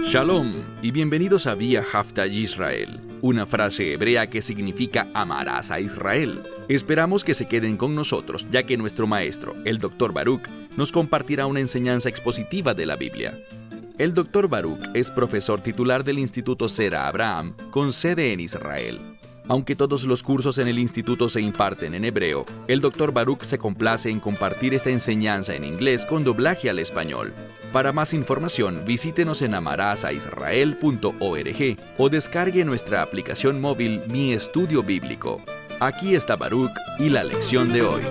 Shalom y bienvenidos a Vía Haftaj Israel, una frase hebrea que significa amarás a Israel. Esperamos que se queden con nosotros, ya que nuestro maestro, el Dr. Baruch, nos compartirá una enseñanza expositiva de la Biblia. El Dr. Baruch es profesor titular del Instituto Zera Abraham, con sede en Israel. Aunque todos los cursos en el instituto se imparten en hebreo, el Dr. Baruch se complace en compartir esta enseñanza en inglés con doblaje al español. Para más información, visítenos en amarasaisrael.org o descargue nuestra aplicación móvil Mi Estudio Bíblico. Aquí está Baruch y la lección de hoy.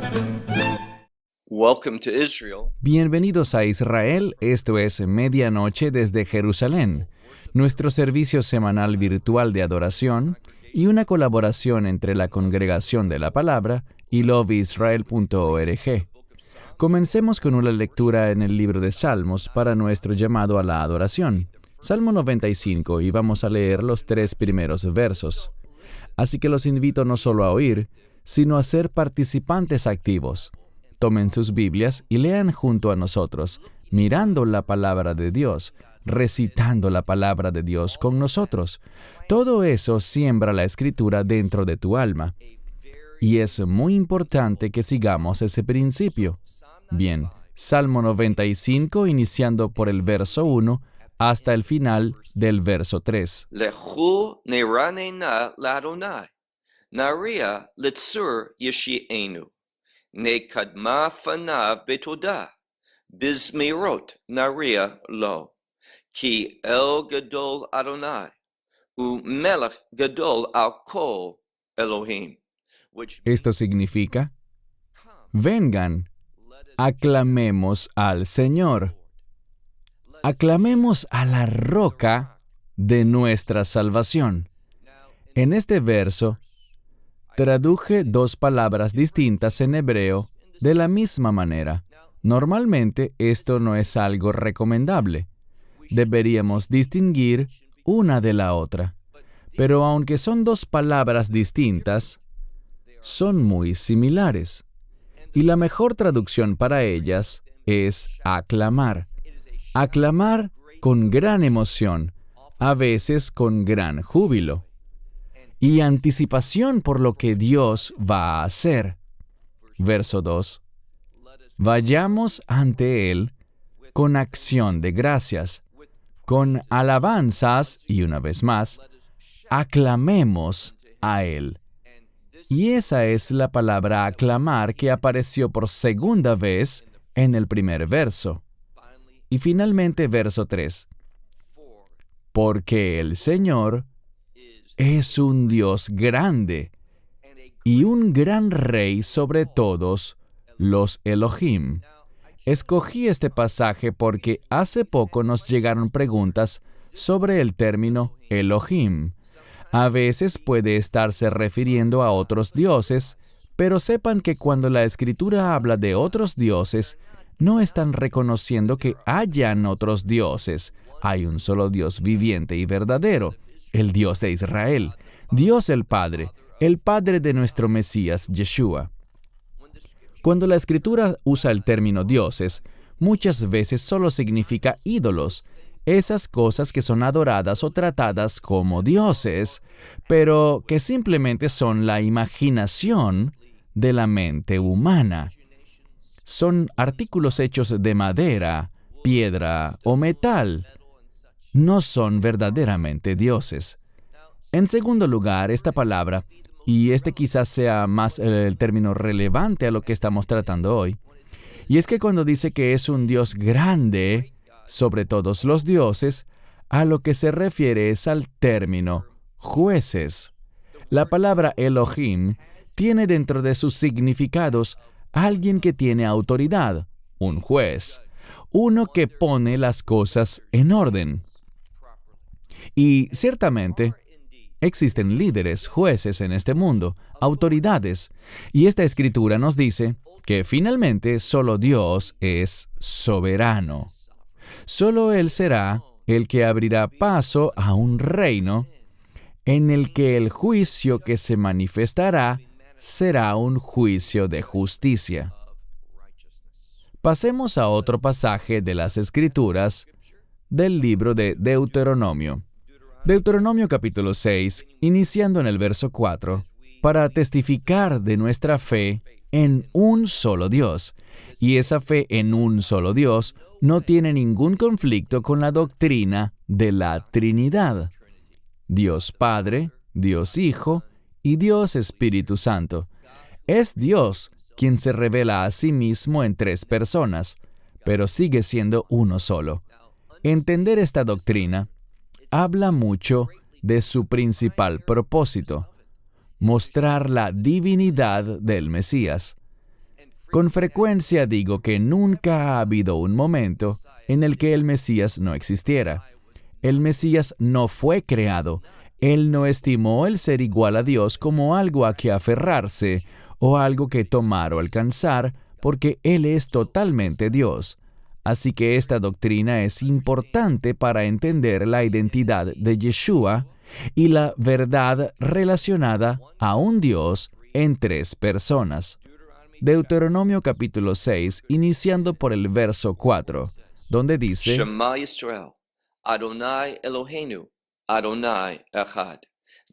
Welcome to Israel. Bienvenidos a Israel, esto es Medianoche desde Jerusalén, nuestro servicio semanal virtual de adoración y una colaboración entre la Congregación de la Palabra y loveisrael.org. Comencemos con una lectura en el libro de Salmos para nuestro llamado a la adoración. Salmo 95, y vamos a leer los 3 primeros versos. Así que los invito no solo a oír, sino a ser participantes activos. Tomen sus Biblias y lean junto a nosotros, mirando la palabra de Dios, recitando la palabra de Dios con nosotros. Todo eso siembra la Escritura dentro de tu alma. Y es muy importante que sigamos ese principio. Bien, Salmo 95, iniciando por el verso 1 hasta el final del verso 3. Lechu neranena ladonai, naria litzur yeshienu, nekadma fanav betodah, bizmirot naria lo, ki el gadol Adonai, u melech gadol al kol Elohim. Esto significa, vengan, aclamemos al Señor. Aclamemos a la roca de nuestra salvación. En este verso, traduje 2 palabras distintas en hebreo de la misma manera. Normalmente, esto no es algo recomendable. Deberíamos distinguir una de la otra. Pero aunque son 2 palabras distintas, son muy similares. Y la mejor traducción para ellas es aclamar. Aclamar con gran emoción, a veces con gran júbilo. Y anticipación por lo que Dios va a hacer. Verso 2. Vayamos ante Él con acción de gracias, con alabanzas, y una vez más, aclamemos a Él. Y esa es la palabra aclamar que apareció por segunda vez en el primer verso. Y finalmente verso 3. Porque el Señor es un Dios grande y un gran Rey sobre todos los Elohim. Escogí este pasaje porque hace poco nos llegaron preguntas sobre el término Elohim. A veces puede estarse refiriendo a otros dioses, pero sepan que cuando la Escritura habla de otros dioses, no están reconociendo que hayan otros dioses. Hay un solo Dios viviente y verdadero, el Dios de Israel, Dios el Padre de nuestro Mesías, Yeshua. Cuando la Escritura usa el término dioses, muchas veces solo significa ídolos, esas cosas que son adoradas o tratadas como dioses, pero que simplemente son la imaginación de la mente humana. Son artículos hechos de madera, piedra o metal. No son verdaderamente dioses. En segundo lugar, esta palabra, y este quizás sea más el término relevante a lo que estamos tratando hoy, y es que cuando dice que es un Dios grande sobre todos los dioses, a lo que se refiere es al término jueces. La palabra Elohim tiene dentro de sus significados alguien que tiene autoridad, un juez, uno que pone las cosas en orden. Y ciertamente, existen líderes, jueces en este mundo, autoridades, y esta Escritura nos dice que finalmente solo Dios es soberano. Solo Él será el que abrirá paso a un reino en el que el juicio que se manifestará será un juicio de justicia. Pasemos a otro pasaje de las Escrituras del libro de Deuteronomio. Deuteronomio capítulo 6, iniciando en el verso 4, para testificar de nuestra fe en un solo Dios. Y esa fe en un solo Dios no tiene ningún conflicto con la doctrina de la Trinidad. Dios Padre, Dios Hijo y Dios Espíritu Santo. Es Dios quien se revela a sí mismo en tres personas, pero sigue siendo uno solo. Entender esta doctrina habla mucho de su principal propósito: mostrar la divinidad del Mesías. Con frecuencia digo que nunca ha habido un momento en el que el Mesías no existiera. El Mesías no fue creado. Él no estimó el ser igual a Dios como algo a que aferrarse o algo que tomar o alcanzar, porque Él es totalmente Dios. Así que esta doctrina es importante para entender la identidad de Yeshua y la verdad relacionada a un Dios en tres personas. Deuteronomio capítulo 6, iniciando por el verso 4, donde dice: Shema Yisrael, Adonai Eloheinu, Adonai Echad.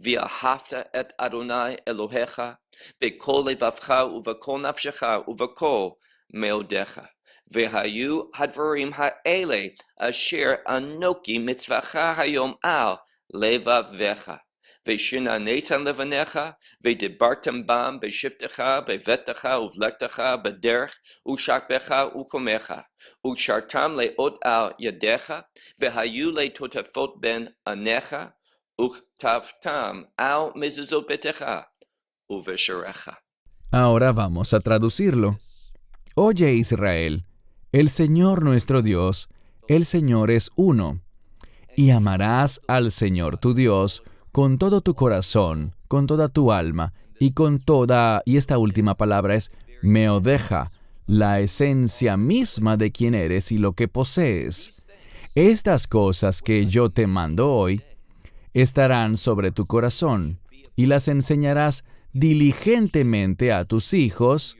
V'ahavta et Adonai Elohecha, b'kol levavcha uv'kol nafshecha uv'kol meodecha. V'hayu hadvarim ha'ele asher anoki mitzvacha hayom al levavecha. V'shinaneitan levanecha, v'dibartam bam b'shiftecha, b'vetecha uv'lektecha, b'derech, u'shakbecha u'komecha, u'shartam le'ot al yadecha, v'hayu le'totafot ben anecha, u'chtavtam al mezuzot betecha, uv'sharecha. Ahora vamos a traducirlo. Oye, Israel, el Señor nuestro Dios, el Señor es uno, y amarás al Señor tu Dios con todo tu corazón, con toda tu alma, y esta última palabra es meodeja, la esencia misma de quién eres y lo que posees. Estas cosas que yo te mando hoy estarán sobre tu corazón, y las enseñarás diligentemente a tus hijos,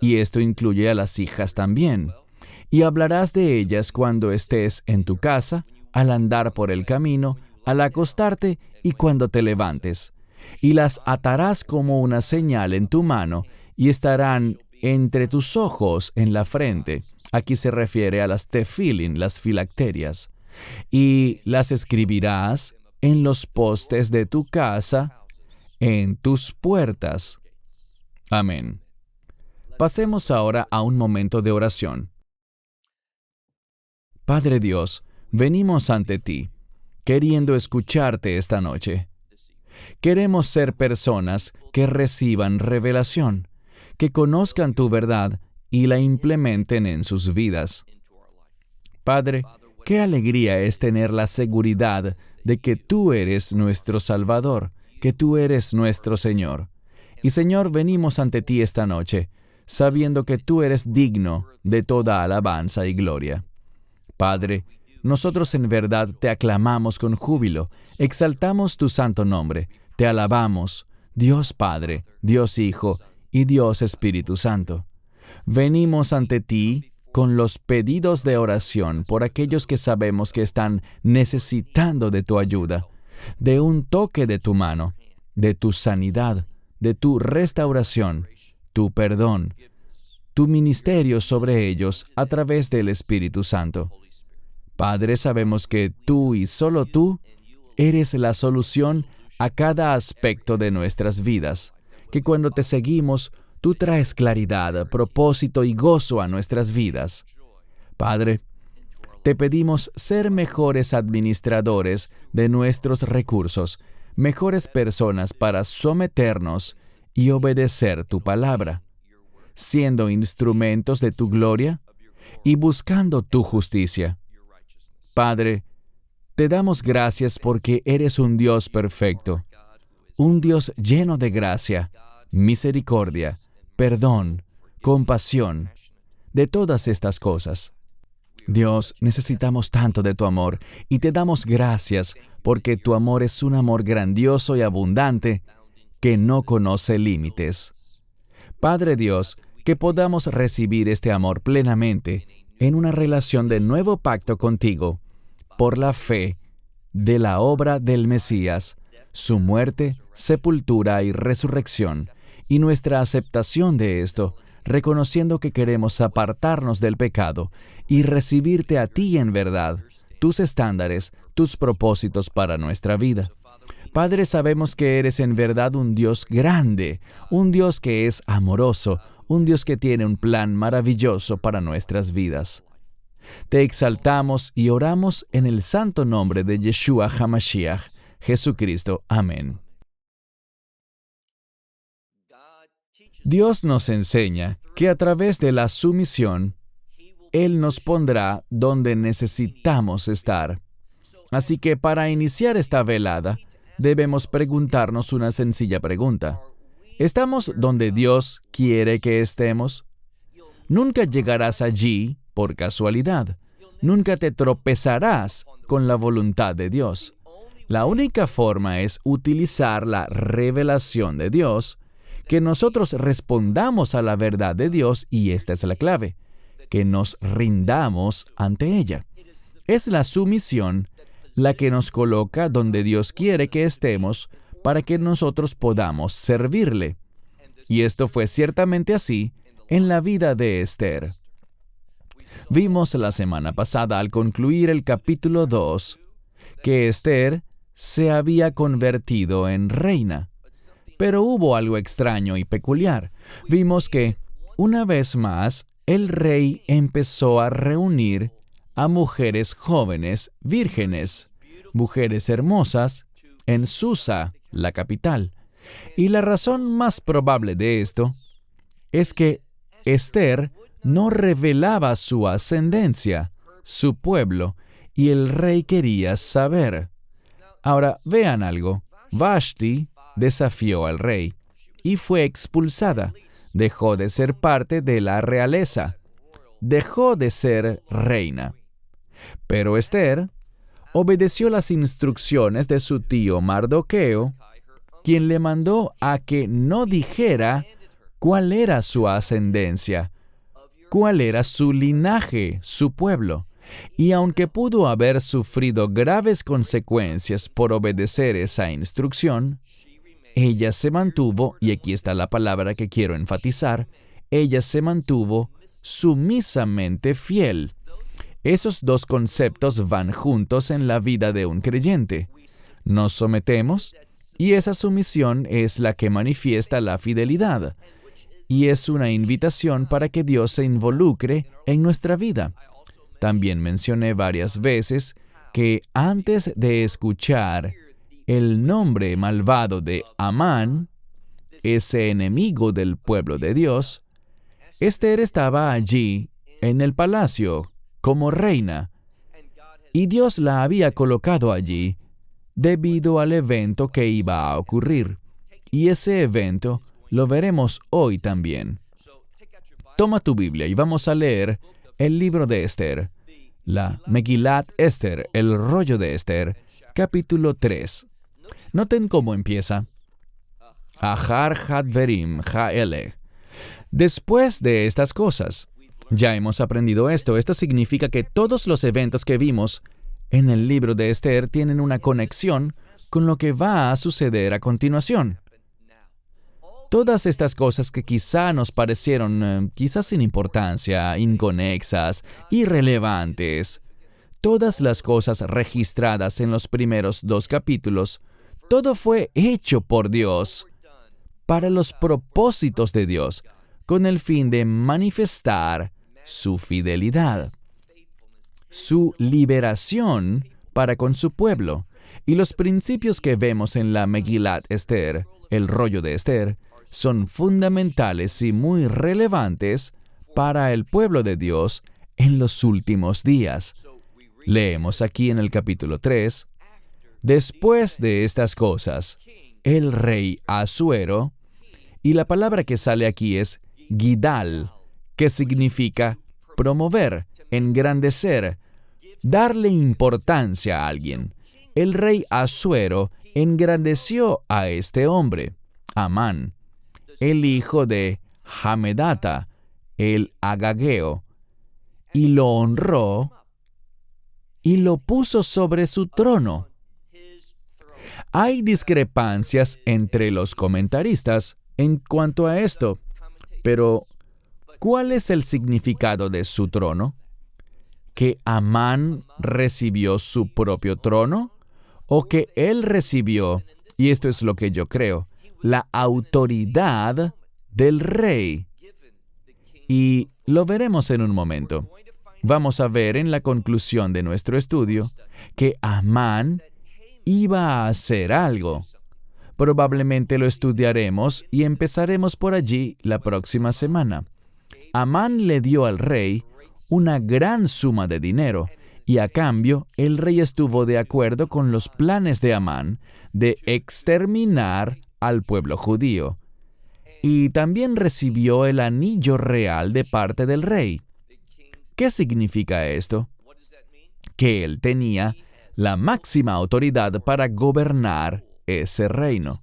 y esto incluye a las hijas también. Y hablarás de ellas cuando estés en tu casa, al andar por el camino, al acostarte y cuando te levantes. Y las atarás como una señal en tu mano, y estarán entre tus ojos en la frente. Aquí se refiere a las tefilin, las filacterias. Y las escribirás en los postes de tu casa, en tus puertas. Amén. Pasemos ahora a un momento de oración. Padre Dios, venimos ante ti, queriendo escucharte esta noche. Queremos ser personas que reciban revelación, que conozcan tu verdad y la implementen en sus vidas. Padre, qué alegría es tener la seguridad de que tú eres nuestro Salvador, que tú eres nuestro Señor. Y Señor, venimos ante ti esta noche, sabiendo que tú eres digno de toda alabanza y gloria. Padre, nosotros en verdad te aclamamos con júbilo, exaltamos tu santo nombre, te alabamos, Dios Padre, Dios Hijo y Dios Espíritu Santo. Venimos ante ti con los pedidos de oración por aquellos que sabemos que están necesitando de tu ayuda, de un toque de tu mano, de tu sanidad, de tu restauración, tu perdón, tu ministerio sobre ellos a través del Espíritu Santo. Padre, sabemos que tú y solo tú eres la solución a cada aspecto de nuestras vidas, que cuando te seguimos, tú traes claridad, propósito y gozo a nuestras vidas. Padre, te pedimos ser mejores administradores de nuestros recursos, mejores personas para someternos y obedecer tu palabra, siendo instrumentos de tu gloria y buscando tu justicia. Padre, te damos gracias porque eres un Dios perfecto, un Dios lleno de gracia, misericordia, perdón, compasión, de todas estas cosas. Dios, necesitamos tanto de tu amor y te damos gracias porque tu amor es un amor grandioso y abundante que no conoce límites. Padre Dios, que podamos recibir este amor plenamente en una relación de nuevo pacto contigo, por la fe de la obra del Mesías, su muerte, sepultura y resurrección, y nuestra aceptación de esto, reconociendo que queremos apartarnos del pecado y recibirte a ti en verdad, tus estándares, tus propósitos para nuestra vida. Padre, sabemos que eres en verdad un Dios grande, un Dios que es amoroso, un Dios que tiene un plan maravilloso para nuestras vidas. Te exaltamos y oramos en el santo nombre de Yeshua HaMashiach, Jesucristo. Amén. Dios nos enseña que a través de la sumisión, Él nos pondrá donde necesitamos estar. Así que para iniciar esta velada, debemos preguntarnos una sencilla pregunta. ¿Estamos donde Dios quiere que estemos? Nunca llegarás allí por casualidad. Nunca te tropezarás con la voluntad de Dios. La única forma es utilizar la revelación de Dios, que nosotros respondamos a la verdad de Dios, y esta es la clave, que nos rindamos ante ella. Es la sumisión la que nos coloca donde Dios quiere que estemos para que nosotros podamos servirle. Y esto fue ciertamente así en la vida de Esther. Vimos la semana pasada, al concluir el capítulo 2, que Esther se había convertido en reina. Pero hubo algo extraño y peculiar. Vimos que, una vez más, el rey empezó a reunir a mujeres jóvenes, vírgenes, mujeres hermosas, en Susa, la capital. Y la razón más probable de esto es que Esther no revelaba su ascendencia, su pueblo, y el rey quería saber. Ahora, vean algo. Vashti desafió al rey y fue expulsada. Dejó de ser parte de la realeza. Dejó de ser reina. Pero Esther obedeció las instrucciones de su tío Mardoqueo, quien le mandó a que no dijera cuál era su ascendencia, cuál era su linaje, su pueblo. Y aunque pudo haber sufrido graves consecuencias por obedecer esa instrucción, ella se mantuvo, y aquí está la palabra que quiero enfatizar, ella se mantuvo sumisamente fiel. Esos dos conceptos van juntos en la vida de un creyente. Nos sometemos, y esa sumisión es la que manifiesta la fidelidad, y es una invitación para que Dios se involucre en nuestra vida. También mencioné varias veces que antes de escuchar el nombre malvado de Amán, ese enemigo del pueblo de Dios, Esther estaba allí en el palacio como reina, y Dios la había colocado allí debido al evento que iba a ocurrir. Y ese evento lo veremos hoy también. Toma tu Biblia y vamos a leer el libro de Esther, la Megilat Esther, el rollo de Esther, capítulo 3. Noten cómo empieza. Ahar hadverim ha'eleh. Después de estas cosas. Ya hemos aprendido esto. Esto significa que todos los eventos que vimos en el libro de Esther tienen una conexión con lo que va a suceder a continuación. Todas estas cosas que quizá nos parecieron quizás sin importancia, inconexas, irrelevantes, todas las cosas registradas en los primeros 2 capítulos, todo fue hecho por Dios, para los propósitos de Dios, con el fin de manifestar su fidelidad, su liberación para con su pueblo. Y los principios que vemos en la Megilat Esther, el rollo de Esther, son fundamentales y muy relevantes para el pueblo de Dios en los últimos días. Leemos aquí en el capítulo 3, después de estas cosas, el rey Asuero, y la palabra que sale aquí es Gidal, que significa promover, engrandecer, darle importancia a alguien. El rey Asuero engrandeció a este hombre, Amán, el hijo de Hamedata, el agageo, y lo honró y lo puso sobre su trono. Hay discrepancias entre los comentaristas en cuanto a esto, pero ¿cuál es el significado de su trono? ¿Que Amán recibió su propio trono? ¿O que él recibió, y esto es lo que yo creo, la autoridad del rey? Y lo veremos en un momento. Vamos a ver en la conclusión de nuestro estudio que Amán iba a hacer algo. Probablemente lo estudiaremos y empezaremos por allí la próxima semana. Amán le dio al rey una gran suma de dinero, y a cambio el rey estuvo de acuerdo con los planes de Amán de exterminar al pueblo judío. Y también recibió el anillo real de parte del rey. ¿Qué significa esto? Que él tenía la máxima autoridad para gobernar ese reino.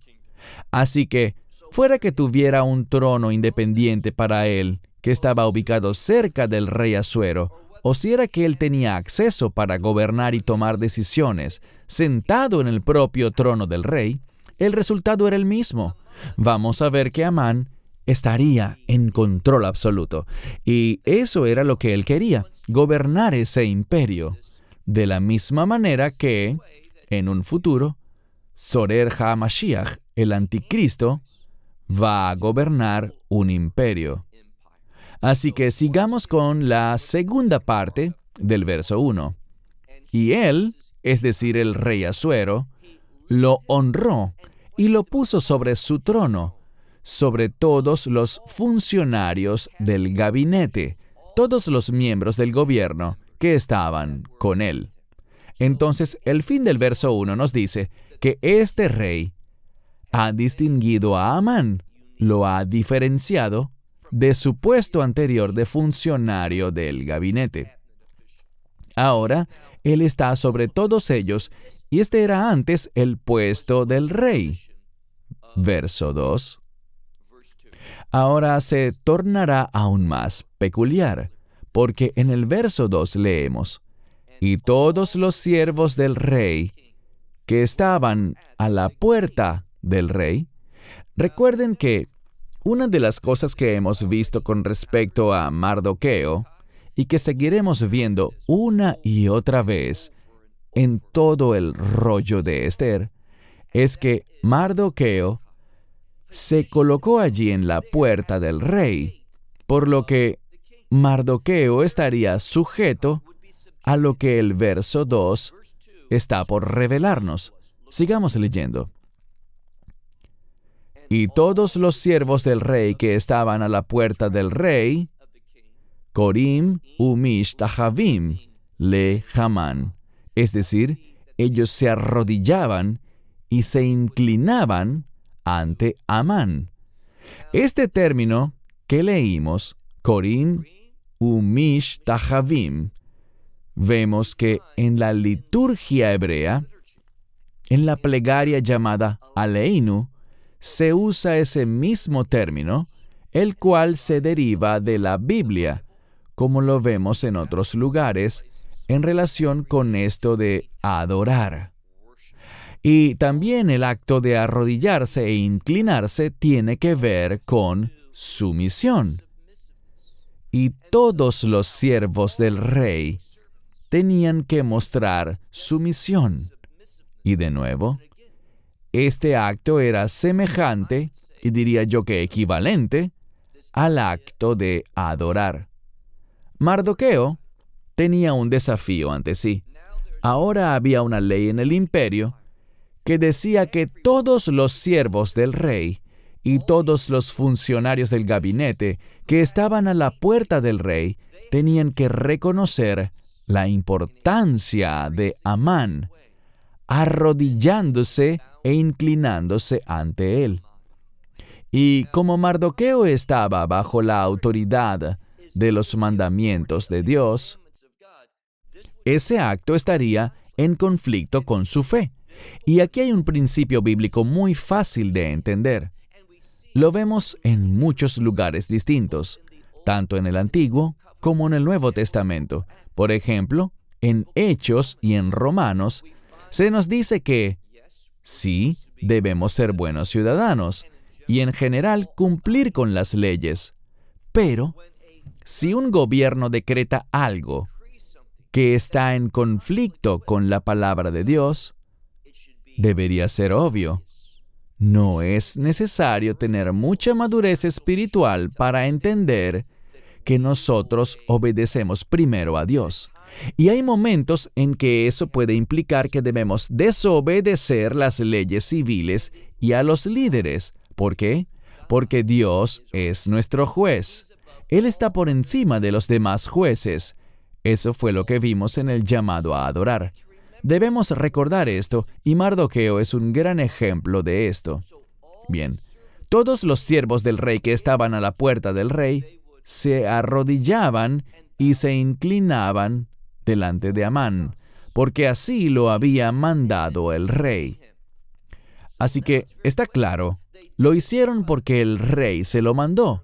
Así que, fuera que tuviera un trono independiente para él, que estaba ubicado cerca del rey Asuero, o si era que él tenía acceso para gobernar y tomar decisiones, sentado en el propio trono del rey, el resultado era el mismo. Vamos a ver que Amán estaría en control absoluto. Y eso era lo que él quería, gobernar ese imperio. De la misma manera que, en un futuro, Zorer HaMashiach, el anticristo, va a gobernar un imperio. Así que sigamos con la segunda parte del verso 1. Y él, es decir, el rey Asuero, lo honró y lo puso sobre su trono, sobre todos los funcionarios del gabinete, todos los miembros del gobierno que estaban con él. Entonces, el fin del verso 1 nos dice que este rey ha distinguido a Amán, lo ha diferenciado de su puesto anterior de funcionario del gabinete. Ahora, él está sobre todos ellos, y este era antes el puesto del rey. Verso 2. Ahora se tornará aún más peculiar, porque en el verso 2 leemos: y todos los siervos del rey que estaban a la puerta del rey. Recuerden que una de las cosas que hemos visto con respecto a Mardoqueo, y que seguiremos viendo una y otra vez en todo el rollo de Esther, es que Mardoqueo se colocó allí en la puerta del rey, por lo que Mardoqueo estaría sujeto a lo que el verso 2 está por revelarnos. Sigamos leyendo. Y todos los siervos del rey que estaban a la puerta del rey, Corim, Umish, Tahavim, le Hamán. Es decir, ellos se arrodillaban y se inclinaban ante Amán. Este término que leímos, Corim, Umish, Tahavim, vemos que en la liturgia hebrea, en la plegaria llamada Aleinu, se usa ese mismo término, el cual se deriva de la Biblia, como lo vemos en otros lugares, en relación con esto de adorar. Y también el acto de arrodillarse e inclinarse tiene que ver con sumisión. Y todos los siervos del rey tenían que mostrar sumisión. Y de nuevo, este acto era semejante, y diría yo que equivalente, al acto de adorar. Mardoqueo tenía un desafío ante sí. Ahora había una ley en el imperio que decía que todos los siervos del rey y todos los funcionarios del gabinete que estaban a la puerta del rey tenían que reconocer la importancia de Amán, arrodillándose e inclinándose ante él. Y como Mardoqueo estaba bajo la autoridad de los mandamientos de Dios, ese acto estaría en conflicto con su fe. Y aquí hay un principio bíblico muy fácil de entender. Lo vemos en muchos lugares distintos, tanto en el Antiguo como en el Nuevo Testamento. Por ejemplo, En Hechos y en Romanos, se nos dice que, sí, debemos ser buenos ciudadanos y en general cumplir con las leyes. Pero, si un gobierno decreta algo que está en conflicto con la palabra de Dios, debería ser obvio. No es necesario tener mucha madurez espiritual para entender que nosotros obedecemos primero a Dios. Y hay momentos en que eso puede implicar que debemos desobedecer las leyes civiles y a los líderes. ¿Por qué? Porque Dios es nuestro juez. Él está por encima de los demás jueces. Eso fue lo que vimos en el llamado a adorar. Debemos recordar esto, y Mardoqueo es un gran ejemplo de esto. Bien, todos los siervos del rey que estaban a la puerta del rey se arrodillaban y se inclinaban delante de Amán, porque así lo había mandado el rey. Así que, está claro, lo hicieron porque el rey se lo mandó.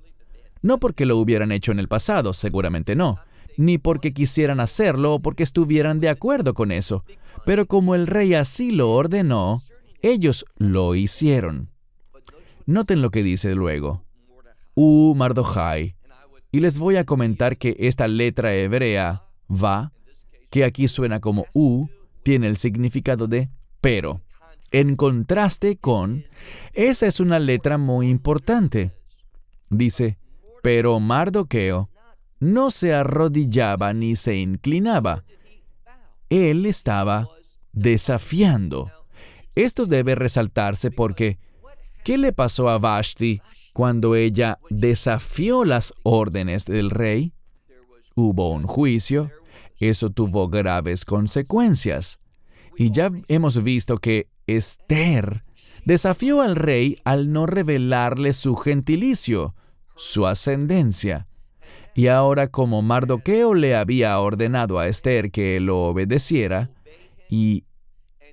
No porque lo hubieran hecho en el pasado, seguramente no, ni porque quisieran hacerlo o porque estuvieran de acuerdo con eso. Pero como el rey así lo ordenó, ellos lo hicieron. Noten lo que dice luego. Mardojai. Y les voy a comentar que esta letra hebrea, va, que aquí suena como tiene el significado de pero. En contraste con, esa es una letra muy importante. Dice, pero Mardoqueo no se arrodillaba ni se inclinaba. Él estaba desafiando. Esto debe resaltarse porque, ¿qué le pasó a Vashti cuando ella desafió las órdenes del rey? Hubo un juicio. Eso tuvo graves consecuencias. Y ya hemos visto que Esther desafió al rey al no revelarle su gentilicio, su ascendencia. Y ahora, como Mardoqueo le había ordenado a Esther que lo obedeciera, y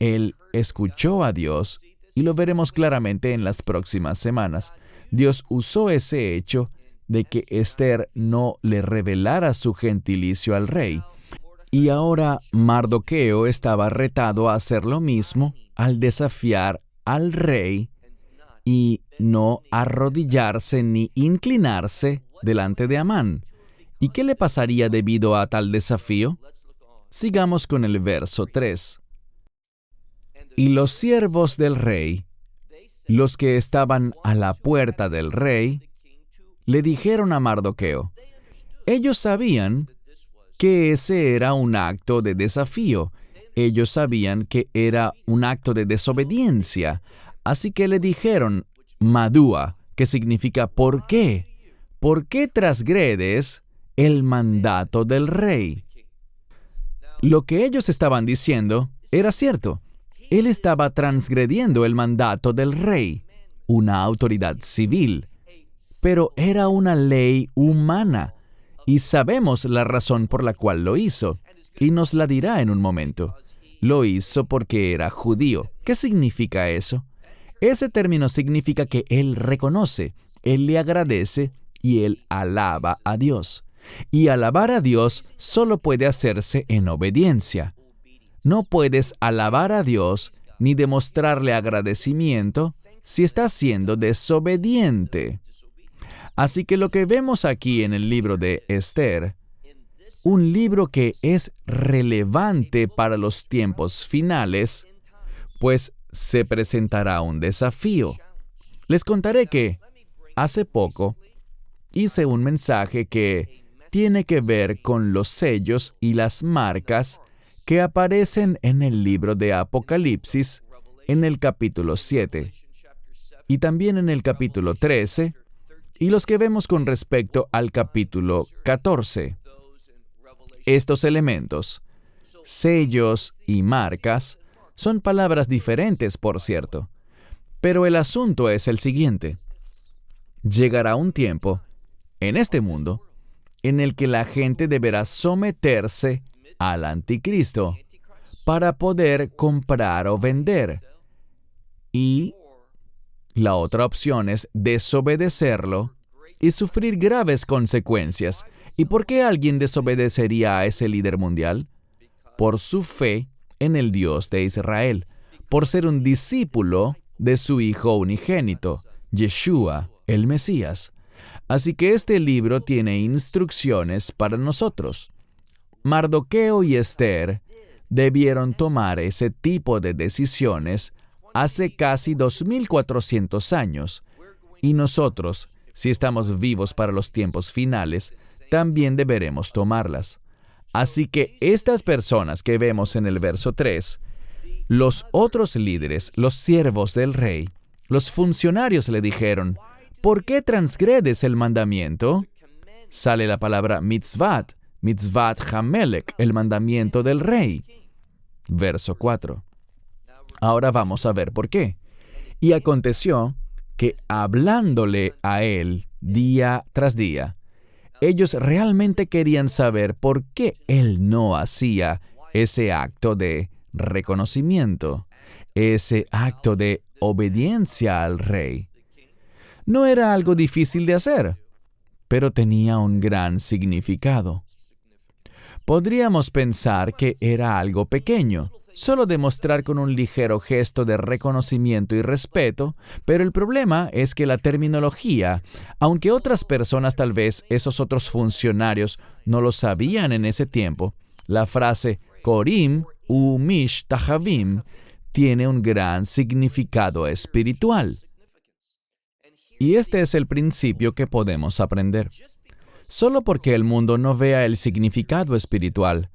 él escuchó a Dios, y lo veremos claramente en las próximas semanas, Dios usó ese hecho de que Esther no le revelara su gentilicio al rey. Y ahora Mardoqueo estaba retado a hacer lo mismo al desafiar al rey y no arrodillarse ni inclinarse delante de Amán. ¿Y qué le pasaría debido a tal desafío? Sigamos con el verso 3. Y los siervos del rey, los que estaban a la puerta del rey, le dijeron a Mardoqueo, ellos sabían que ese era un acto de desafío. Ellos sabían que era un acto de desobediencia. Así que le dijeron, Madúa, que significa ¿por qué? ¿Por qué transgredes el mandato del rey? Lo que ellos estaban diciendo era cierto. Él estaba transgrediendo el mandato del rey, una autoridad civil. Pero era una ley humana. Y sabemos la razón por la cual lo hizo, y nos la dirá en un momento. Lo hizo porque era judío. ¿Qué significa eso? Ese término significa que él reconoce, él le agradece y él alaba a Dios. Y alabar a Dios solo puede hacerse en obediencia. No puedes alabar a Dios ni demostrarle agradecimiento si estás siendo desobediente. Así que lo que vemos aquí en el libro de Esther, un libro que es relevante para los tiempos finales, pues se presentará un desafío. Les contaré que, hace poco, hice un mensaje que tiene que ver con los sellos y las marcas que aparecen en el libro de Apocalipsis, en el capítulo 7, y también en el capítulo 13, y los que vemos con respecto al capítulo 14. Estos elementos, sellos y marcas, son palabras diferentes, por cierto. Pero el asunto es el siguiente. Llegará un tiempo, en este mundo, en el que la gente deberá someterse al anticristo para poder comprar o vender. Y la otra opción es desobedecerlo y sufrir graves consecuencias. ¿Y por qué alguien desobedecería a ese líder mundial? por su fe en el Dios de Israel, por ser un discípulo de su Hijo unigénito, Yeshua, el Mesías. Así que este libro tiene instrucciones para nosotros. Mardoqueo y Esther debieron tomar ese tipo de decisiones hace casi 2400 años. Y nosotros, si estamos vivos para los tiempos finales, también deberemos tomarlas. Así que estas personas que vemos en el verso 3, los otros líderes, los siervos del rey, los funcionarios le dijeron, ¿por qué transgredes el mandamiento? Sale la palabra mitzvat, mitzvat hamelech, el mandamiento del rey. Verso 4. Ahora vamos a ver por qué. Y aconteció que hablándole a él día tras día, ellos realmente querían saber por qué él no hacía ese acto de reconocimiento, ese acto de obediencia al rey. No era algo difícil de hacer, pero tenía un gran significado. Podríamos pensar que era algo pequeño, solo demostrar con un ligero gesto de reconocimiento y respeto, pero el problema es que la terminología, aunque otras personas, tal vez esos otros funcionarios, no lo sabían en ese tiempo, la frase Korim umish tahavim tiene un gran significado espiritual. Y este es el principio que podemos aprender. Solo porque el mundo no vea el significado espiritual,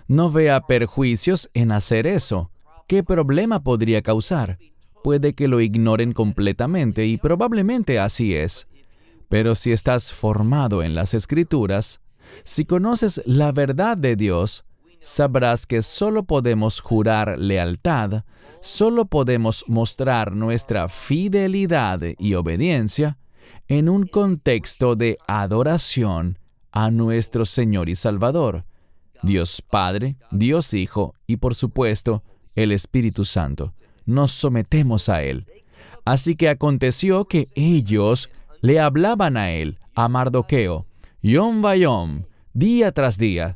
no vea perjuicios en hacer eso, ¿qué problema podría causar? Puede que lo ignoren completamente y probablemente así es. Pero si estás formado en las Escrituras, si conoces la verdad de Dios, sabrás que solo podemos jurar lealtad, solo podemos mostrar nuestra fidelidad y obediencia en un contexto de adoración a nuestro Señor y Salvador, Dios Padre, Dios Hijo y, por supuesto, el Espíritu Santo. Nos sometemos a Él. Así que aconteció que ellos le hablaban a él, a Mardoqueo, yom vayom, día tras día.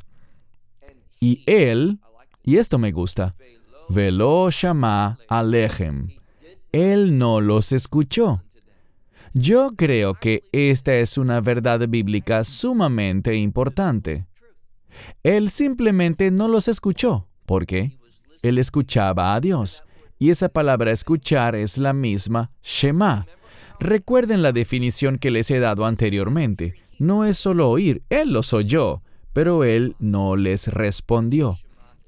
Y él, y esto me gusta, velo shama alechem. Él no los escuchó. Yo creo que esta es una verdad bíblica sumamente importante. Él simplemente no los escuchó. ¿Por qué? Él escuchaba a Dios. Y esa palabra escuchar es la misma Shema. Recuerden la definición que les he dado anteriormente. No es solo oír, Él los oyó, pero Él no les respondió.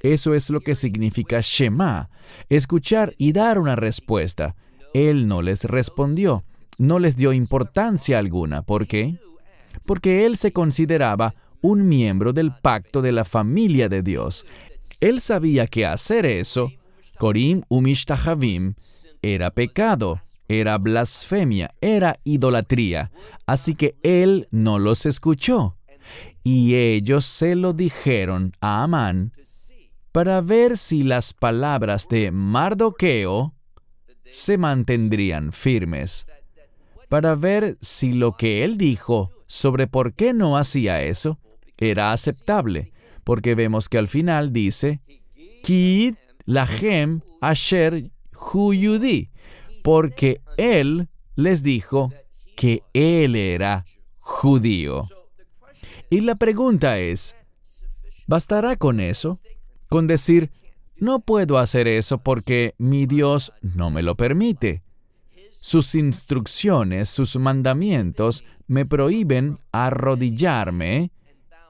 Eso es lo que significa Shema, escuchar y dar una respuesta. Él no les respondió, no les dio importancia alguna. ¿Por qué? Porque Él se consideraba un miembro del pacto de la familia de Dios. Él sabía que hacer eso, Korim umishtachavim, era pecado, era blasfemia, era idolatría. Así que Él no los escuchó. Y ellos se lo dijeron a Amán para ver si las palabras de Mardoqueo se mantendrían firmes, para ver si lo que él dijo sobre por qué no hacía eso era aceptable, porque vemos que al final dice, Ki lahem asher hu yudí, porque él les dijo que él era judío. Y la pregunta es, ¿bastará con eso? Con decir, no puedo hacer eso porque mi Dios no me lo permite. Sus instrucciones, sus mandamientos me prohíben arrodillarme,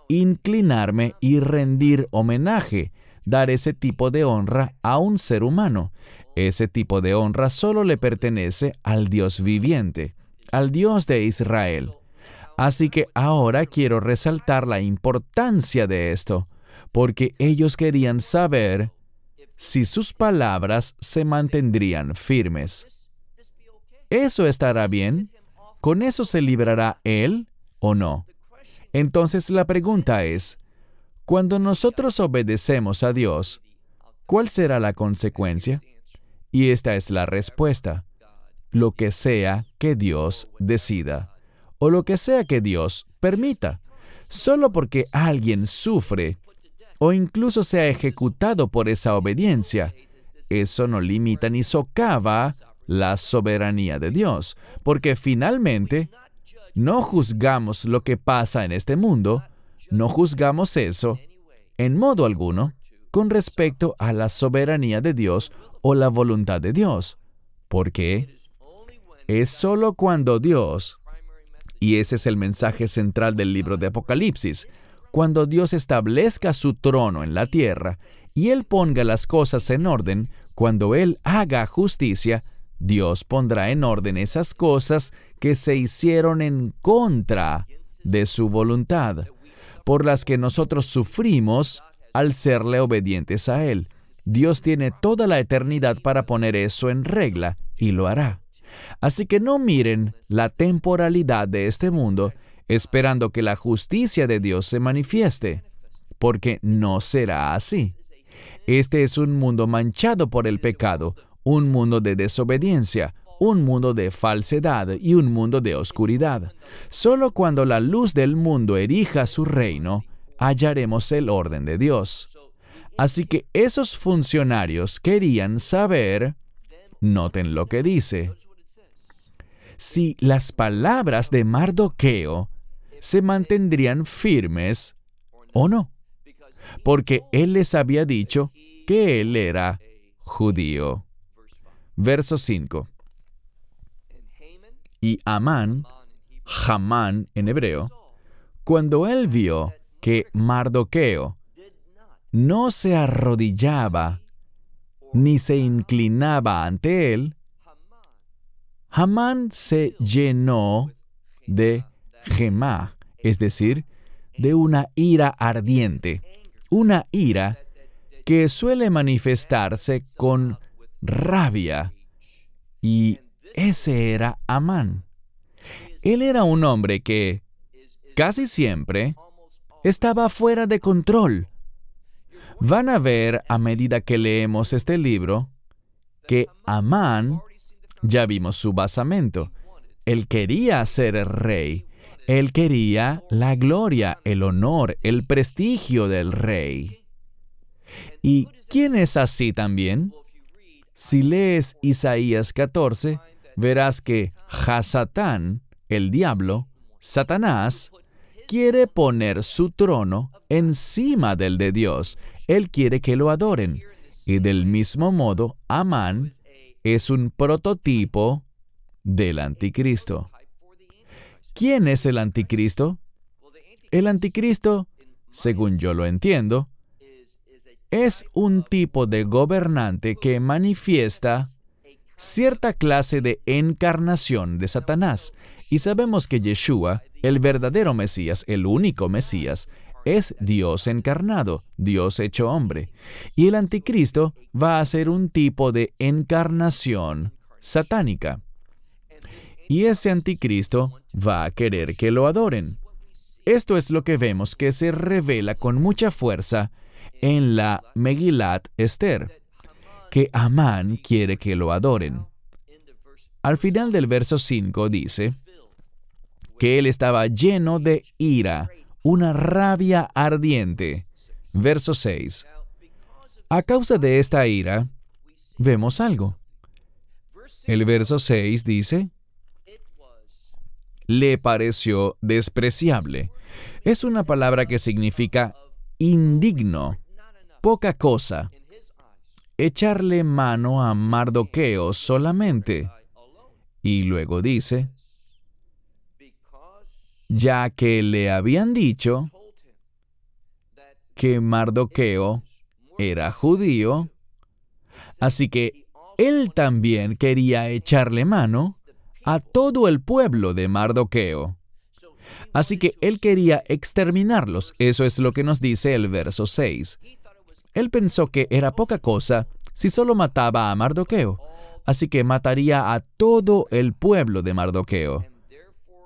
inclinarme y rendir homenaje, dar ese tipo de honra a un ser humano. Ese tipo de honra solo le pertenece al Dios viviente, al Dios de Israel. Así que ahora quiero resaltar la importancia de esto, porque ellos querían saber si sus palabras se mantendrían firmes. ¿Eso estará bien? ¿Con eso se librará él o no? Entonces la pregunta es, cuando nosotros obedecemos a Dios, ¿cuál será la consecuencia? Y esta es la respuesta: lo que sea que Dios decida, o lo que sea que Dios permita. Solo porque alguien sufre, o incluso sea ejecutado por esa obediencia, eso no limita ni socava la soberanía de Dios, porque finalmente no juzgamos lo que pasa en este mundo, no juzgamos eso en modo alguno con respecto a la soberanía de Dios o la voluntad de Dios. ¿Por qué? Es solo cuando Dios, y ese es el mensaje central del libro de Apocalipsis, cuando Dios establezca su trono en la tierra y Él ponga las cosas en orden, cuando Él haga justicia, Dios pondrá en orden esas cosas que se hicieron en contra de su voluntad, por las que nosotros sufrimos al serle obedientes a Él. Dios tiene toda la eternidad para poner eso en regla y lo hará. Así que no miren la temporalidad de este mundo esperando que la justicia de Dios se manifieste, porque no será así. Este es un mundo manchado por el pecado, un mundo de desobediencia, un mundo de falsedad y un mundo de oscuridad. Solo cuando la luz del mundo erija su reino, hallaremos el orden de Dios. Así que esos funcionarios querían saber, noten lo que dice, si las palabras de Mardoqueo se mantendrían firmes o no, porque él les había dicho que él era judío. Verso 5. Y Amán, Hamán en hebreo, cuando él vio que Mardoqueo no se arrodillaba ni se inclinaba ante él, Hamán se llenó de gemá, es decir, de una ira ardiente, una ira que suele manifestarse con rabia, y ese era Amán. Él era un hombre que casi siempre estaba fuera de control. Van a ver a medida que leemos este libro que Amán, ya vimos su basamento. Él quería ser el rey. Él quería la gloria, el honor, el prestigio del rey. ¿Y quién es así también? Si lees Isaías 14, verás que Hasatán, el diablo, Satanás, quiere poner su trono encima del de Dios. Él quiere que lo adoren. Y del mismo modo, Amán es un prototipo del anticristo. ¿Quién es el anticristo? El anticristo, según yo lo entiendo, es un tipo de gobernante que manifiesta cierta clase de encarnación de Satanás. Y sabemos que Yeshua, el verdadero Mesías, el único Mesías, es Dios encarnado, Dios hecho hombre. Y el anticristo va a ser un tipo de encarnación satánica. Y ese anticristo va a querer que lo adoren. Esto es lo que vemos que se revela con mucha fuerza en la Megilat Esther, que Amán quiere que lo adoren. Al final del verso 5 dice que él estaba lleno de ira, una rabia ardiente. Verso 6. A causa de esta ira, vemos algo. El verso 6 dice, le pareció despreciable. Es una palabra que significa indigno, poca cosa. Echarle mano a Mardoqueo solamente. Y luego dice, ya que le habían dicho que Mardoqueo era judío, así que él también quería echarle mano a todo el pueblo de Mardoqueo. Así que él quería exterminarlos. Eso es lo que nos dice el verso 6. Él pensó que era poca cosa si solo mataba a Mardoqueo, así que mataría a todo el pueblo de Mardoqueo.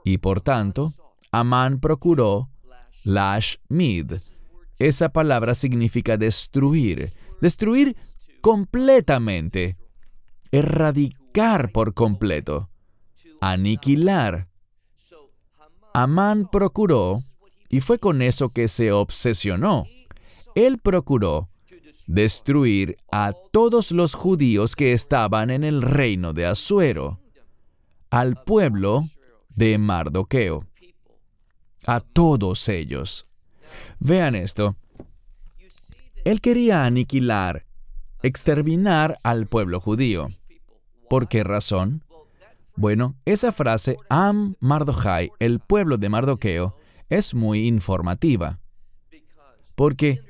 Y por tanto, Amán procuró Lashmid. Esa palabra significa destruir. Destruir completamente. Erradicar por completo. Aniquilar. Amán procuró, y fue con eso que se obsesionó. él procuró destruir a todos los judíos que estaban en el reino de Asuero, al pueblo de Mardoqueo, a todos ellos. Vean esto. Él quería aniquilar, exterminar al pueblo judío. ¿Por qué razón? Bueno, esa frase, Am Mardochai, el pueblo de Mardoqueo, es muy informativa. Porque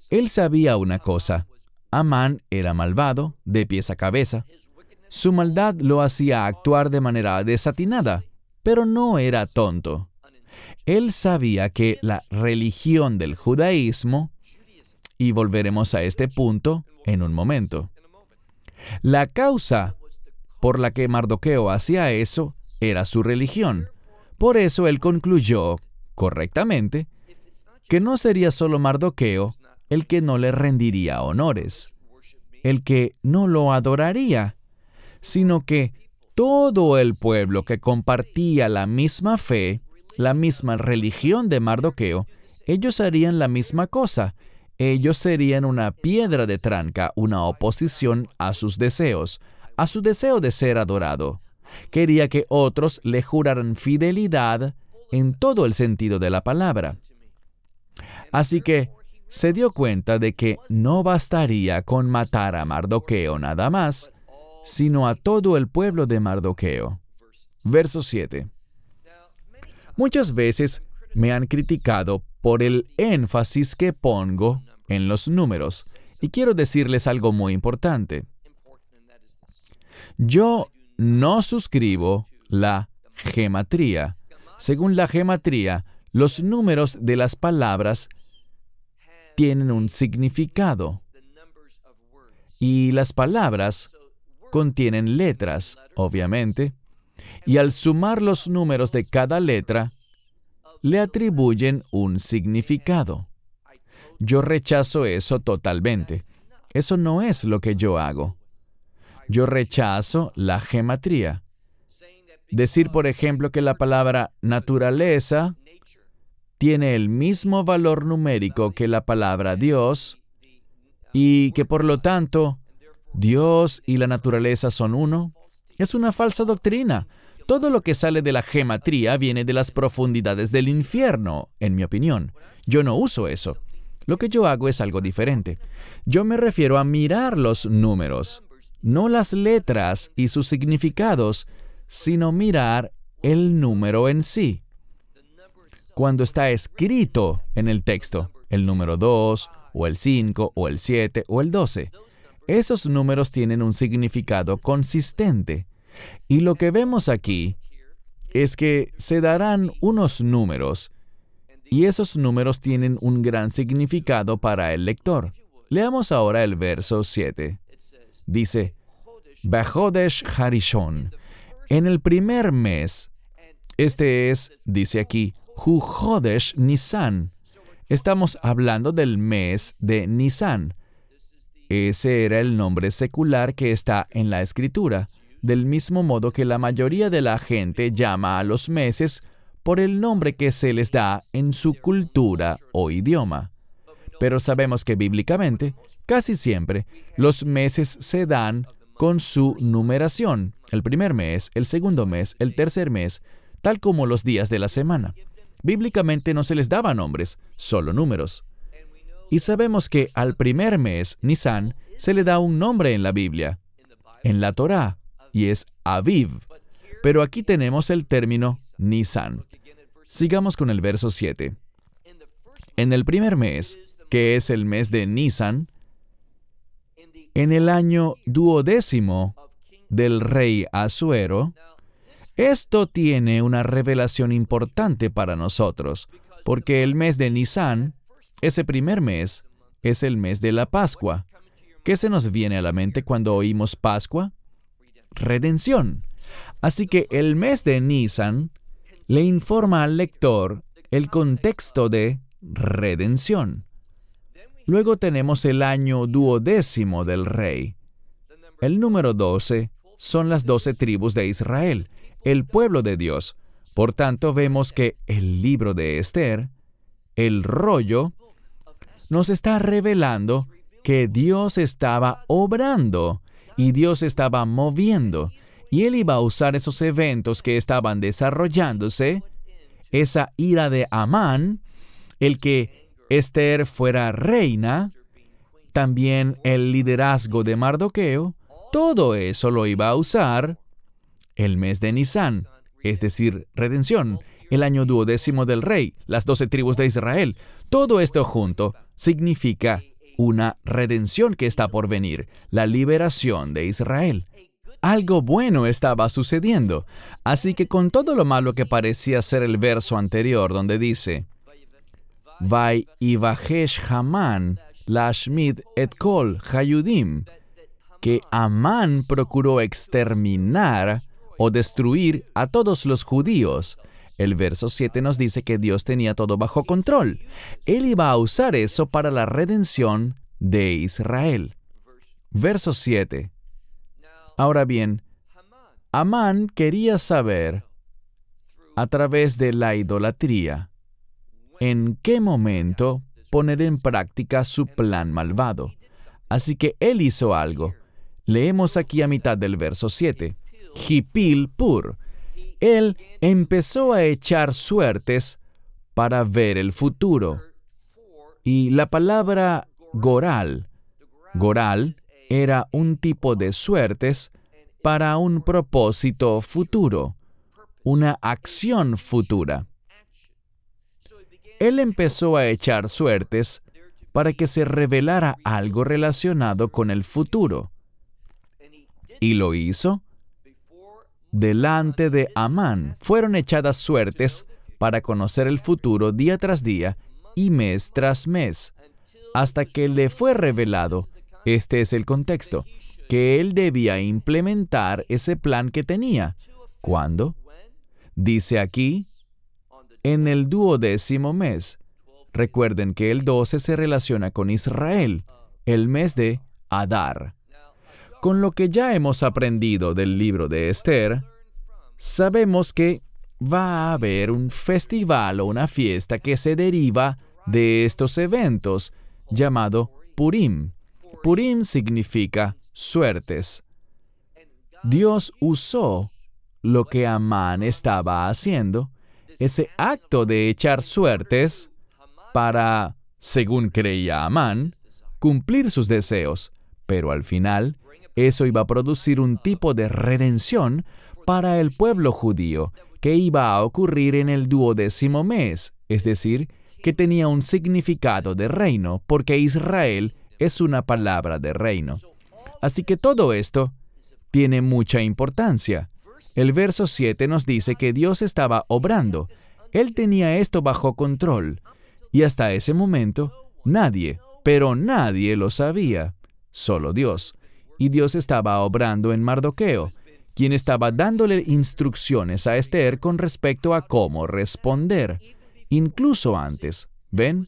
él sabía una cosa. Amán era malvado, de pies a cabeza. Su maldad lo hacía actuar de manera desatinada, pero no era tonto. Él sabía que la religión del judaísmo, y volveremos a este punto en un momento, la causa por la que Mardoqueo hacía eso era su religión. Por eso él concluyó, correctamente, que no sería solo Mardoqueo el que no le rendiría honores, el que no lo adoraría, sino que todo el pueblo que compartía la misma fe, la misma religión de Mardoqueo, ellos harían la misma cosa. Ellos serían una piedra de tranca, una oposición a sus deseos, a su deseo de ser adorado. Quería que otros le juraran fidelidad en todo el sentido de la palabra. Así que se dio cuenta de que no bastaría con matar a Mardoqueo nada más, sino a todo el pueblo de Mardoqueo. Verso 7. Muchas veces me han criticado por el énfasis que pongo en los números, y quiero decirles algo muy importante. Yo no suscribo la gematría. Según la gematría, los números de las palabras tienen un significado, y las palabras contienen letras, obviamente, y al sumar los números de cada letra, le atribuyen un significado. Yo rechazo eso totalmente. Eso no es lo que yo hago. Yo rechazo la gematría. Decir, por ejemplo, que la palabra naturaleza tiene el mismo valor numérico que la palabra Dios y que por lo tanto Dios y la naturaleza son uno, es una falsa doctrina. Todo lo que sale de la gematría viene de las profundidades del infierno, en mi opinión. Yo no uso eso. Lo que yo hago es algo diferente. Yo me refiero a mirar los números, no las letras y sus significados, sino mirar el número en sí. Cuando está escrito en el texto, el número 2, o el 5, o el 7, o el 12, esos números tienen un significado consistente. Y lo que vemos aquí es que se darán unos números, y esos números tienen un gran significado para el lector. Leamos ahora el verso 7. Dice, Bajodesh Harishon, en el primer mes, este es, dice aquí, Hu Jodesh Nisan. Estamos hablando del mes de Nisan. Ese era el nombre secular que está en la Escritura, del mismo modo que la mayoría de la gente llama a los meses por el nombre que se les da en su cultura o idioma. Pero sabemos que bíblicamente, casi siempre, los meses se dan con su numeración, el primer mes, el segundo mes, el tercer mes, tal como los días de la semana. Bíblicamente no se les daba nombres, solo números. Y sabemos que al primer mes, Nisan, se le da un nombre en la Biblia, en la Torá, y es Aviv. Pero aquí tenemos el término Nisan. Sigamos con el verso 7. En el primer mes, que es el mes de Nisan, en el año 12º del rey Asuero, esto tiene una revelación importante para nosotros, porque el mes de Nisan, ese primer mes, es el mes de la Pascua. ¿Qué se nos viene a la mente cuando oímos Pascua? Redención. Así que el mes de Nisan le informa al lector el contexto de redención. Luego tenemos el año 12º del rey. El número 12 son las 12 tribus de Israel, el pueblo de Dios. Por tanto, vemos que el libro de Esther, el rollo, nos está revelando que Dios estaba obrando y Dios estaba moviendo. Y Él iba a usar esos eventos que estaban desarrollándose, esa ira de Amán, el que Esther fuera reina, también el liderazgo de Mardoqueo, todo eso lo iba a usar el mes de Nisán, es decir, redención, el año 12º del rey, las 12 tribus de Israel. Todo esto junto significa una redención que está por venir, la liberación de Israel. Algo bueno estaba sucediendo. Así que con todo lo malo que parecía ser el verso anterior, donde dice, Vai ivajesh Hamán lashmid et kol hayudim, que Amán procuró exterminar o destruir a todos los judíos. El verso 7 nos dice que Dios tenía todo bajo control. Él iba a usar eso para la redención de Israel. Verso 7. Ahora bien, Amán quería saber, a través de la idolatría, en qué momento poner en práctica su plan malvado. Así que él hizo algo. Leemos aquí a mitad del verso 7. Hipil pur. Él empezó a echar suertes para ver el futuro. Y la palabra goral era un tipo de suertes para un propósito futuro, una acción futura. Él empezó a echar suertes para que se revelara algo relacionado con el futuro. Y lo hizo delante de Amán. Fueron echadas suertes para conocer el futuro día tras día y mes tras mes, hasta que le fue revelado, este es el contexto, que él debía implementar ese plan que tenía. ¿Cuándo? Dice aquí, en el 12º mes. Recuerden que el 12 se relaciona con Israel, el mes de Adar. Con lo que ya hemos aprendido del libro de Esther, sabemos que va a haber un festival o una fiesta que se deriva de estos eventos, llamado Purim. Purim significa suertes. Dios usó lo que Amán estaba haciendo, ese acto de echar suertes, para, según creía Amán, cumplir sus deseos, pero al final, eso iba a producir un tipo de redención para el pueblo judío que iba a ocurrir en el 12º mes, es decir, que tenía un significado de reino, porque Israel es una palabra de reino. Así que todo esto tiene mucha importancia. El verso 7 nos dice que Dios estaba obrando. Él tenía esto bajo control. Y hasta ese momento, nadie, pero nadie lo sabía. Solo Dios. Y Dios estaba obrando en Mardoqueo, quien estaba dándole instrucciones a Esther con respecto a cómo responder, incluso antes. ¿Ven?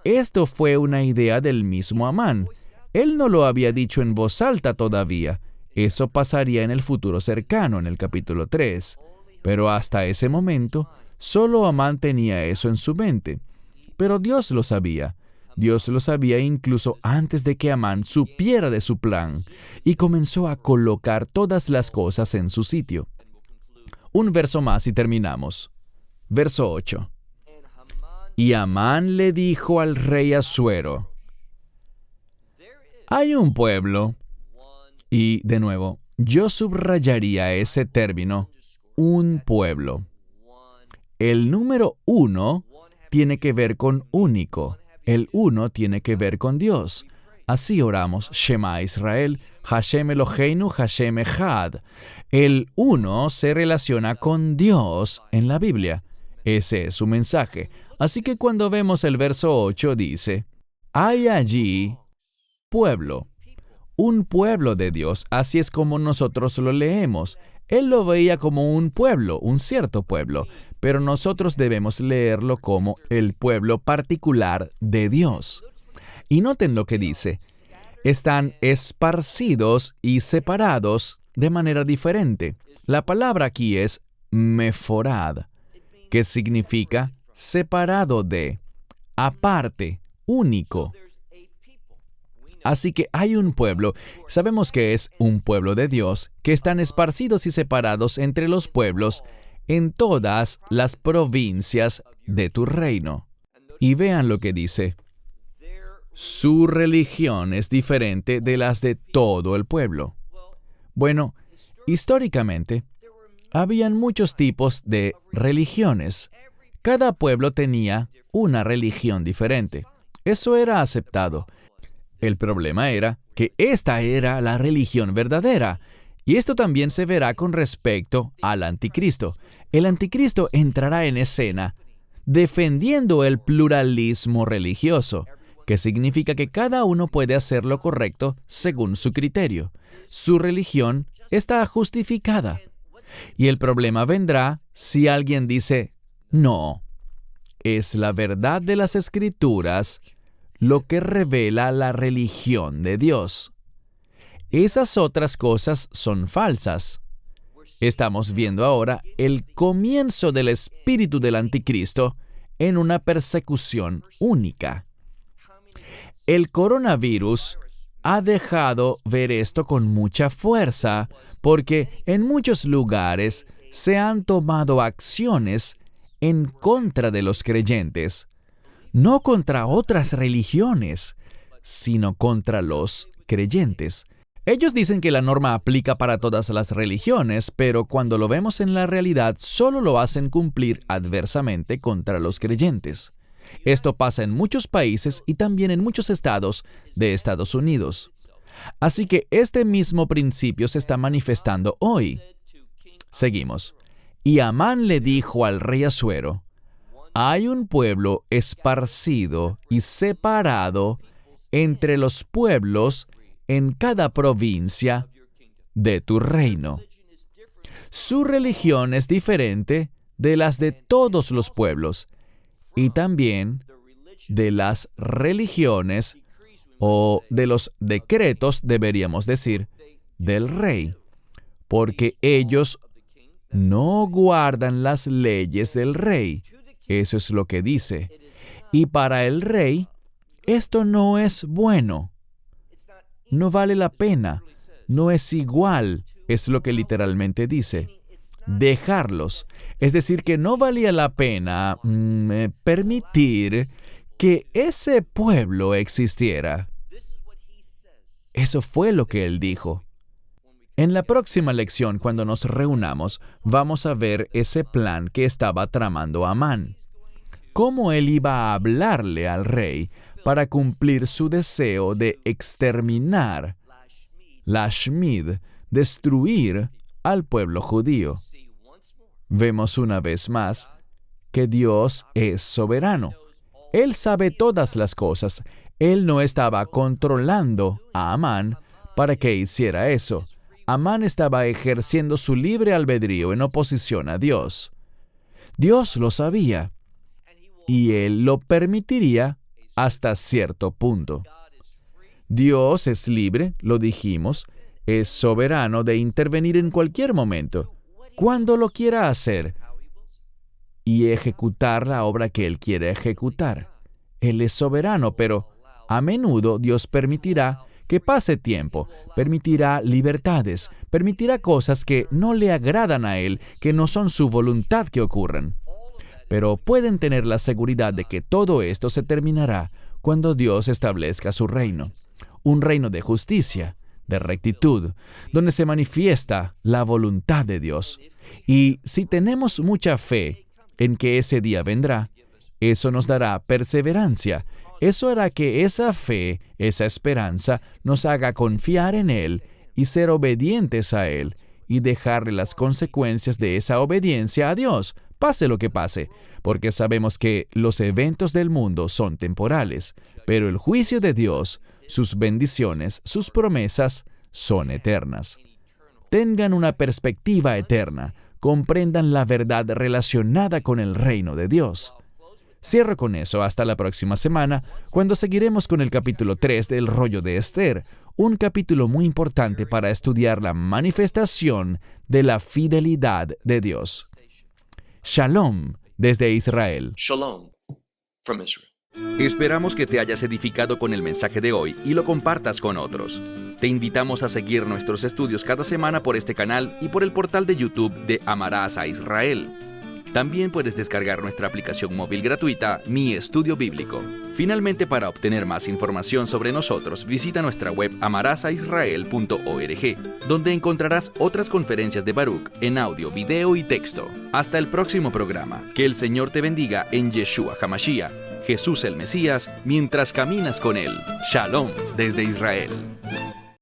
Esto fue una idea del mismo Amán. Él no lo había dicho en voz alta todavía. Eso pasaría en el futuro cercano, en el capítulo 3. Pero hasta ese momento, solo Amán tenía eso en su mente. Pero Dios lo sabía. Dios lo sabía incluso antes de que Amán supiera de su plan y comenzó a colocar todas las cosas en su sitio. Un verso más y terminamos. Verso 8. Y Amán le dijo al rey Asuero, hay un pueblo, y de nuevo, yo subrayaría ese término, un pueblo. El número 1 tiene que ver con único. El 1 tiene que ver con Dios. Así oramos, Shema Israel, Hashem Eloheinu, Hashem Echad. El 1 se relaciona con Dios en la Biblia. Ese es su mensaje. Así que cuando vemos el verso 8 dice, hay allí pueblo, un pueblo de Dios. Así es como nosotros lo leemos. Él lo veía como un pueblo, un cierto pueblo, pero nosotros debemos leerlo como el pueblo particular de Dios. Y noten lo que dice. Están esparcidos y separados de manera diferente. La palabra aquí es meforad, que significa separado de, aparte único. Así que hay un pueblo, sabemos que es un pueblo de Dios, que están esparcidos y separados entre los pueblos en todas las provincias de tu reino. Y vean lo que dice. Su religión es diferente de las de todo el pueblo. Bueno, históricamente, habían muchos tipos de religiones. Cada pueblo tenía una religión diferente. Eso era aceptado. El problema era que esta era la religión verdadera. Y esto también se verá con respecto al anticristo. El anticristo entrará en escena defendiendo el pluralismo religioso, que significa que cada uno puede hacer lo correcto según su criterio. Su religión está justificada. Y el problema vendrá si alguien dice, no, es la verdad de las Escrituras lo que revela la religión de Dios. Esas otras cosas son falsas. Estamos viendo ahora el comienzo del espíritu del anticristo en una persecución única. El coronavirus ha dejado ver esto con mucha fuerza, porque en muchos lugares se han tomado acciones en contra de los creyentes, no contra otras religiones, sino contra los creyentes. Ellos dicen que la norma aplica para todas las religiones, pero cuando lo vemos en la realidad, solo lo hacen cumplir adversamente contra los creyentes. Esto pasa en muchos países y también en muchos estados de Estados Unidos. Así que este mismo principio se está manifestando hoy. Seguimos. Y Amán le dijo al rey Asuero, hay un pueblo esparcido y separado entre los pueblos en cada provincia de tu reino. Su religión es diferente de las de todos los pueblos y también de las religiones o de los decretos, deberíamos decir, del rey, porque ellos no guardan las leyes del rey. Eso es lo que dice. Y para el rey, esto no es bueno. No vale la pena. No es igual, es lo que literalmente dice. Dejarlos. Es decir, que no valía la pena permitir que ese pueblo existiera. Eso fue lo que él dijo. En la próxima lección, cuando nos reunamos, vamos a ver ese plan que estaba tramando Amán. Cómo él iba a hablarle al rey para cumplir su deseo de exterminar, Lashmid, destruir al pueblo judío. Vemos una vez más que Dios es soberano. Él sabe todas las cosas. Él no estaba controlando a Amán para que hiciera eso. Amán estaba ejerciendo su libre albedrío en oposición a Dios. Dios lo sabía y él lo permitiría hasta cierto punto. Dios es libre, lo dijimos, es soberano de intervenir en cualquier momento, cuando lo quiera hacer, y ejecutar la obra que Él quiere ejecutar. Él es soberano, pero a menudo Dios permitirá que pase tiempo, permitirá libertades, permitirá cosas que no le agradan a Él, que no son su voluntad que ocurran. Pero pueden tener la seguridad de que todo esto se terminará cuando Dios establezca su reino. Un reino de justicia, de rectitud, donde se manifiesta la voluntad de Dios. Y si tenemos mucha fe en que ese día vendrá, eso nos dará perseverancia. Eso hará que esa fe, esa esperanza, nos haga confiar en Él y ser obedientes a Él y dejarle las consecuencias de esa obediencia a Dios, pase lo que pase, porque sabemos que los eventos del mundo son temporales, pero el juicio de Dios, sus bendiciones, sus promesas, son eternas. Tengan una perspectiva eterna, comprendan la verdad relacionada con el reino de Dios. Cierro con eso hasta la próxima semana, cuando seguiremos con el capítulo 3 del rollo de Esther, un capítulo muy importante para estudiar la manifestación de la fidelidad de Dios. Shalom desde Israel. Shalom from Israel. Esperamos que te hayas edificado con el mensaje de hoy y lo compartas con otros. Te invitamos a seguir nuestros estudios cada semana por este canal y por el portal de YouTube de Amarás a Israel. También puedes descargar nuestra aplicación móvil gratuita, Mi Estudio Bíblico. Finalmente, para obtener más información sobre nosotros, visita nuestra web amarasaisrael.org, donde encontrarás otras conferencias de Baruch en audio, video y texto. Hasta el próximo programa. Que el Señor te bendiga en Yeshua HaMashiach, Jesús el Mesías, mientras caminas con Él. Shalom desde Israel.